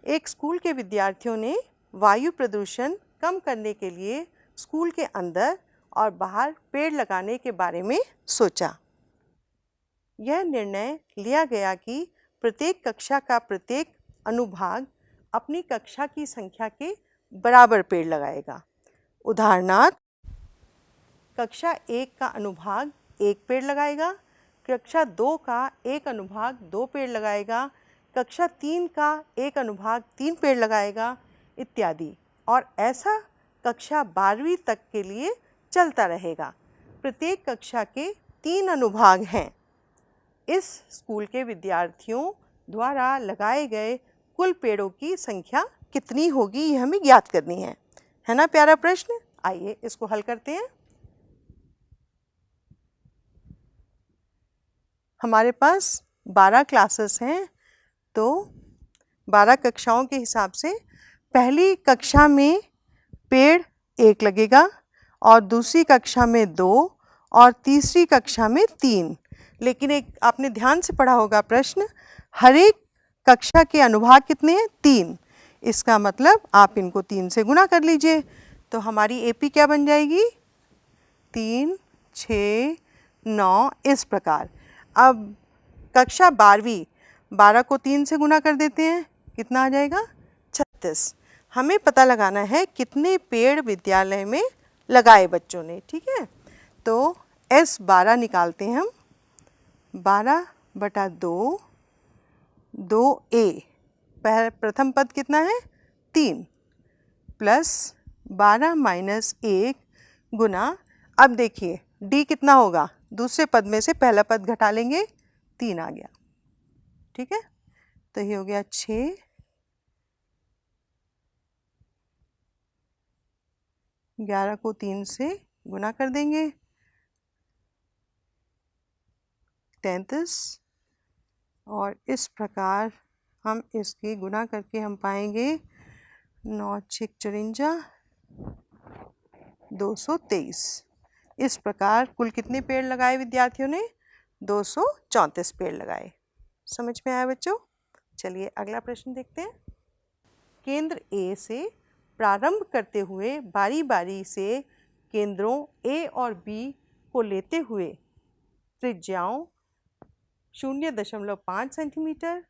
एक स्कूल के विद्यार्थियों ने वायु प्रदूषण कम करने के लिए स्कूल के अंदर और बाहर पेड़ लगाने के बारे में सोचा। यह निर्णय लिया गया कि प्रत्येक कक्षा का प्रत्येक अनुभाग अपनी कक्षा की संख्या के बराबर पेड़ लगाएगा। उदाहरणार्थ, कक्षा 1 का अनुभाग 1 पेड़ लगाएगा, कक्षा 2 का एक अनुभाग 2 पेड़ लगाएगा, कक्षा 3 का एक अनुभाग 3 पेड़ लगाएगा इत्यादि। और ऐसा कक्षा 12वीं तक के लिए चलता रहेगा। प्रत्येक कक्षा के 3 अनुभाग हैं। इस स्कूल के विद्यार्थियों द्वारा लगाए गए कुल पेड़ों की संख्या कितनी होगी, ये हमें ज्ञात करनी है ना प्यारा प्रश्न। आइए इसको हल करते हैं। हमारे पास 12 क्लासेस हैं, तो 12 कक्षाओं के हिसाब से पहली कक्षा में पेड़ 1 लगेगा और दूसरी कक्षा में 2 और तीसरी कक्षा में 3। लेकिन एक आपने ध्यान से पढ़ा होगा प्रश्न, हर एक कक्षा के अनुभाग कितने हैं? 3। इसका मतलब आप इनको 3 से गुना कर लीजिए, तो हमारी एपी क्या बन जाएगी? 3, 6, 9 इस प्रकार। अब कक्षा 12वीं, 12 को 3 से गुना कर देते हैं, कितना आ जाएगा? 36। हमें पता लगाना है कितने पेड़ विद्यालय में लगाए बच्चों ने, ठीक है। तो S12 निकालते हैं हम। 12/2, 2a, प्रथम पद कितना है? 3 प्लस 12 माइनस 1 गुना, अब देखिए d कितना होगा? दूसरे पद में से पहला पद घटा लेंगे, 3 आ गया, ठीक है। तो ये हो गया 6, 11 को 3 से गुना कर देंगे, 33, और इस प्रकार हम इसकी गुना करके हम पाएंगे 9 6 54, 223। इस प्रकार कुल कितने पेड़ लगाए विद्यार्थियों ने? 234 पेड़ लगाए। समझ में आया बच्चों? चलिए अगला प्रश्न देखते हैं। केंद्र A से प्रारंभ करते हुए बारी बारी से केंद्रों A और B को लेते हुए त्रिज्याओं 0.5 सेंटीमीटर,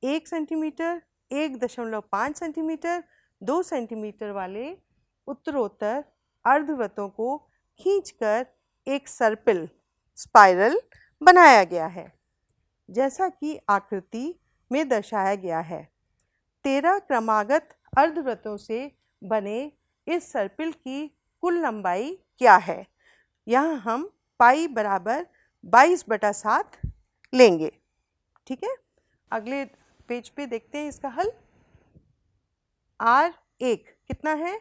1 सेंटीमीटर, 1.5 सेंटीमीटर, 2 सेंटीमीटर वाले उत्तरोत्तर अर्धवृत्तों को खींचकर एक सर्पिल स्पाइरल बनाया गया है, जैसा कि आकृति में दर्शाया गया है। 13 क्रमागत अर्धवृत्तों से बने इस सर्पिल की कुल लंबाई क्या है? यहाँ हम पाई बराबर 22/7 लेंगे, ठीक है। अगले पेज पे देखते हैं इसका हल। R1 कितना है?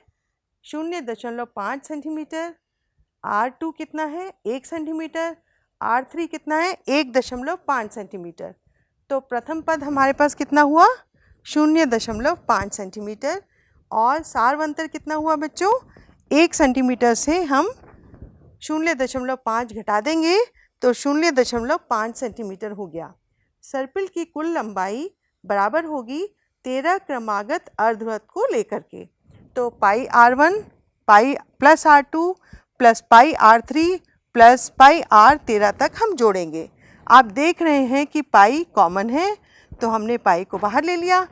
0.5 सेंटीमीटर, R2 कितना है? 1 सेंटीमीटर, R3 कितना है? 1.5 सेंटीमीटर। तो प्रथम पद हमारे पास कितना हुआ? 0.5 सेंटीमीटर, और सार्वंतर कितना हुआ बच्चों? 1 सेंटीमीटर से हम 0.5 घटा देंगे तो 0.5 सेंटीमीटर हो गया। सर्पिल की कुल लंबाई बराबर होगी 13 क्रमागत अर्धवृत्त को लेकर के। तो पाई R1 pi plus R2 plus pi R3 plus pi R13 तक हम जोड़ेंगे। आप देख रहे हैं कि पाई कॉमन है, तो हमने पाई को बाहर ले लिया।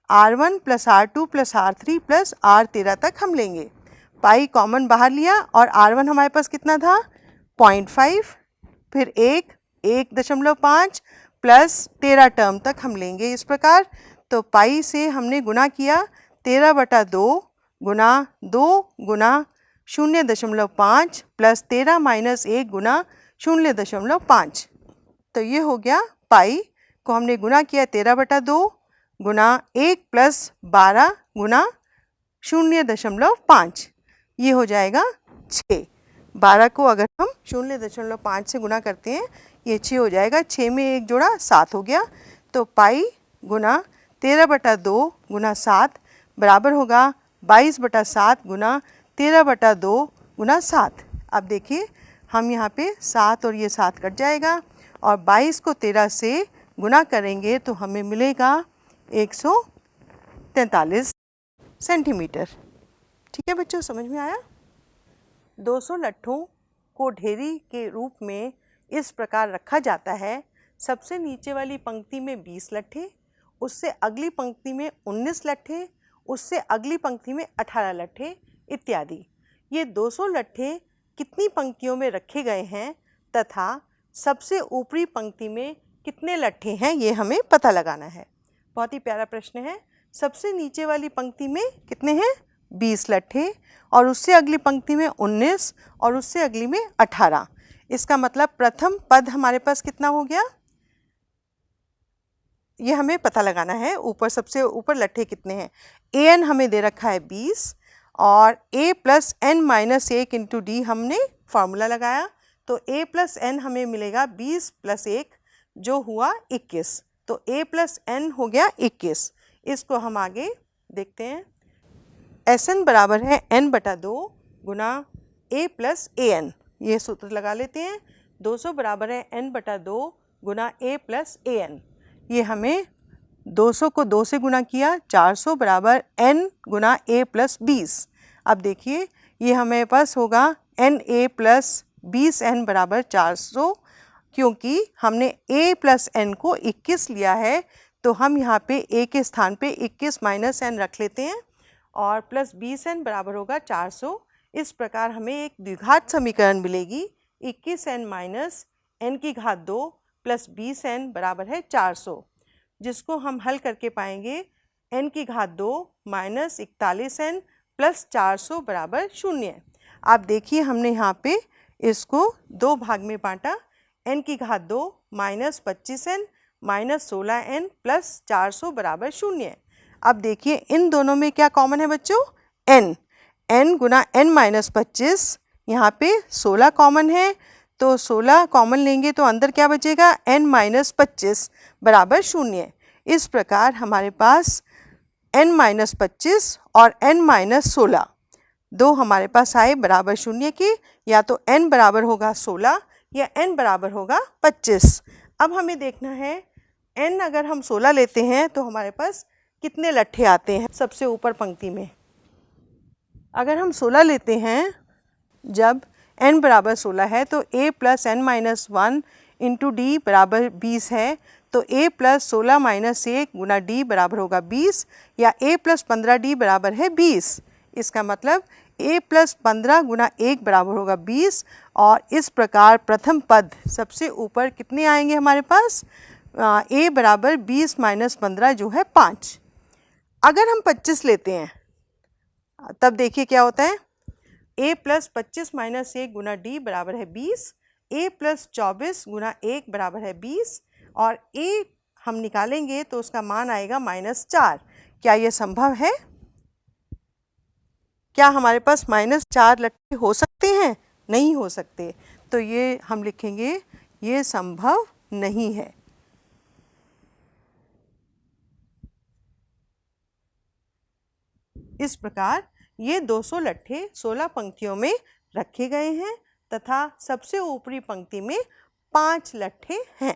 R1 plus R2 plus R3 plus R13 तक हम लेंगे। पाई कॉमन बाहर लिया और R1 हमारे पास कितना था? 0.5, फिर 1.5 प्लस 13 टर्म तक हम लेंगे इस प्रकार। तो पाई से हमने गुना किया 13/2 गुना 2 गुना 0.5 प्लस 13 माइनस 1 गुना 0.5। तो ये हो गया, पाई को हमने गुना किया 13/2 गुना 1 प्लस 12 गुना 0.5, ये हो जाएगा 6। 12 को अगर हम 0.5 से गुना करते हैं, ये 6 हो जाएगा। 6 में 1 जोड़ा 7 हो गया। तो पाई गुना 13/2 गुना 7 बराबर होगा 22/7 गुना 13/2 गुना 7। अब देखिए हम यहाँ पे 7 और ये 7 कट जाएगा, और 22 को 13 से गुना करेंगे तो हमें मिलेगा 43 सेंटीमीटर। ठीक है बच्चों, समझ में आया? 200 लट्ठों को ढेरी के रूप में इस प्रकार रखा जाता है। सबसे नीचे वाली पंक्ति में 20 लट्ठे, उससे अगली पंक्ति में 19 लट्ठे, उससे अगली पंक्ति में 18 लट्ठे इत्यादि। ये 200 लट्ठे कितनी पंक्तियों में रखे गए हैं तथा सबसे ऊपरी पंक्ति में कितने लट्ठे हैं, ये हमें पता लगाना है। बहुत ही प्यारा प्रश्न है। सबसे नीचे वाली पंक्ति में कितने हैं? 20 लट्ठे, और उससे अगली पंक्ति में 19 और उससे अगली में 18। इसका मतलब प्रथम पद हमारे पास कितना हो गया, ये हमें पता लगाना है। ऊपर सबसे ऊपर लट्ठे कितने हैं? an हमें दे रखा है 20 और a plus n minus 1 into D हमने फार्मूला लगाया, तो a प्लस n हमें मिलेगा 20 प्लस 1 जो हुआ 21, तो a प्लस n हो गया 21। इसको हम आगे देखते हैं। Sn बराबर है n/2 Guna a plus an, ये सूत्र लगा लेते हैं। 200 बराबर है n/2 Guna a plus an, ये हमें 200 को 2 से गुना किया, 400 बराबर n गुना a प्लस 20। अब देखिए ये हमें पास होगा na प्लस 20n बराबर 400, क्योंकि हमने a प्लस n को 21 लिया है, तो हम यहाँ पे a के स्थान पे 21 माइनस n रख लेते हैं और प्लस 20n बराबर होगा 400। इस प्रकार हमें एक द्विघात समीकरण मिलेगी, 21n माइनस n की घात 2 प्लस 20n बराबर है 400, जिसको हम हल करके पाएंगे n की घात 2 माइनस 41n प्लस 400 बराबर 0। आप देखिए हमने यहाँ पे इसको 2 भाग में बांटा, n की घात 2 minus 25n minus 16n plus 400 बराबर 0। अब देखिए इन दोनों में क्या कॉमन है बच्चों? n गुना n माइनस 25, यहाँ पे 16 कॉमन है, तो 16 कॉमन लेंगे तो अंदर क्या बचेगा? n माइनस 25 बराबर 0। इस प्रकार हमारे पास n माइनस 25 और n माइनस 16 दो हमारे पास आए बराबर 0 के, या तो n बराबर होगा 16 या n बराबर होगा 25। अब हमें देखना है n अगर हम 16 लेते हैं तो हमारे पास कितने लट्ठे आते हैं सबसे ऊपर पंक्ति में। अगर हम 16 लेते हैं, जब n बराबर 16 है तो a plus n minus 1 into D बराबर 20 है, तो a plus 16 minus 1 Guna d बराबर होगा 20, या a प्लस 15d बराबर है 20। इसका मतलब a प्लस 15 गुना 1 बराबर होगा 20, और इस प्रकार प्रथम पद सबसे ऊपर कितने आएंगे हमारे पास? a बराबर 20 माइनस 15 जो है 5। अगर हम 25 लेते हैं तब देखिए क्या होता है, a plus 25 minus 1 Guna d बराबर है 20, a प्लस 24 गुना 1 बराबर है 20, और a हम निकालेंगे तो उसका मान आएगा -4। क्या ये संभव है? क्या हमारे पास -4 लट्ठे हो सकते हैं? नहीं हो सकते, तो ये हम लिखेंगे ये संभव नहीं है। इस प्रकार ये 200 लट्ठे 16 पंक्तियों में रखे गए हैं तथा सबसे ऊपरी पंक्ति में 5 लट्ठे हैं।